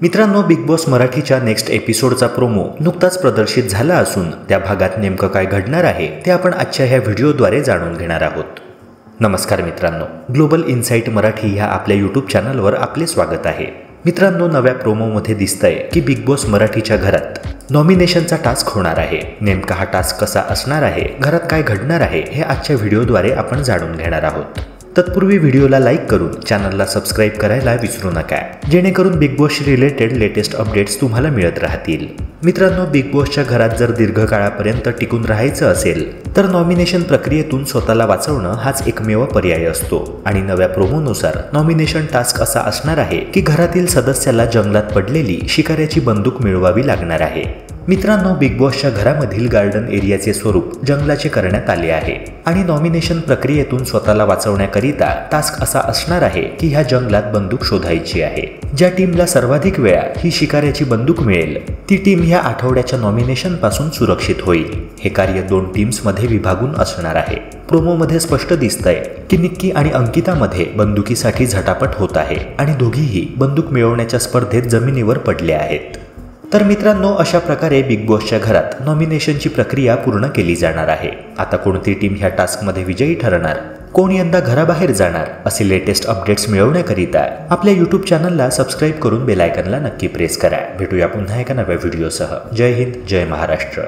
मित्रांनो, big boss मराठीच्या next एपिसोडचा promo नुकताच प्रदर्शित झाला असून त्या भागात नेमकं काय घडणार आहे ते आपण आजच्या ह्या व्हिडिओद्वारे जाणून घेणार आहोत. नमस्कार मित्रांनो, ग्लोबल इनसाइट मराठी ह्या आपल्या यूट्यूब चॅनलवर आपले स्वागत आहे. मित्रांनो, नव्या प्रोमोमध्ये दिसतंय की बिग बॉस मराठीच्या घरात नॉमिनेशनचा टास्क होणार आहे. नेमका हा टास्क कसा असणार आहे, घरात काय घडणार आहे हे आजच्या व्हिडिओद्वारे आपण जाणून घेणार आहोत. तत्पूर्वी व्हिडिओला लाईक करून चॅनलला सबस्क्राईब करायला विसरू नका, जेणेकरून बिग बॉसशी रिलेटेड लेटेस्ट अपडेट्स तुम्हाला मिळत राहतील. मित्रांनो, बिग बॉसच्या घरात जर दीर्घकाळापर्यंत टिकून राहायचं असेल तर नॉमिनेशन प्रक्रियेतून स्वतःला वाचवणं हाच एकमेव पर्याय असतो. आणि नव्या प्रोमोनुसार नॉमिनेशन टास्क असा असणार आहे की घरातील सदस्याला जंगलात पडलेली शिकाऱ्याची बंदूक मिळवावी लागणार आहे. मित्रांनो, बिग बॉसच्या घरामधील गार्डन एरियाचे स्वरूप जंगलाचे करण्यात आले आहे आणि नॉमिनेशन प्रक्रियेतून स्वतःला वाचवण्याकरिता टास्क असा असणार आहे की ह्या जंगलात बंदूक शोधायची आहे. ज्या टीमला सर्वाधिक वेळा ही शिकाऱ्याची बंदूक मिळेल ती टीम ह्या आठवड्याच्या नॉमिनेशन पासून सुरक्षित होईल. हे कार्य 2 टीम्समध्ये विभागून असणार आहे. प्रोमोमध्ये स्पष्ट दिसतंय की निक्की आणि अंकितामध्ये बंदुकीसाठी झटापट होत आहे आणि दोघीही बंदूक मिळवण्याच्या स्पर्धेत जमिनीवर पडले आहेत. तर मित्रांनो, अशा प्रकारे बिग बॉसच्या घरात नॉमिनेशनची प्रक्रिया पूर्ण केली जाणार आहे. आता कोणती टीम ह्या टास्कमध्ये विजयी ठरणार, कोण यंदा घराबाहेर जाणार, असे लेटेस्ट अपडेट्स मिळवण्याकरिता आपल्या यूट्यूब चॅनलला सबस्क्राईब करून बेल आयकॉनला नक्की प्रेस करा. भेटूया पुन्हा एका नव्या व्हिडिओसह. जय हिंद, जय महाराष्ट्र.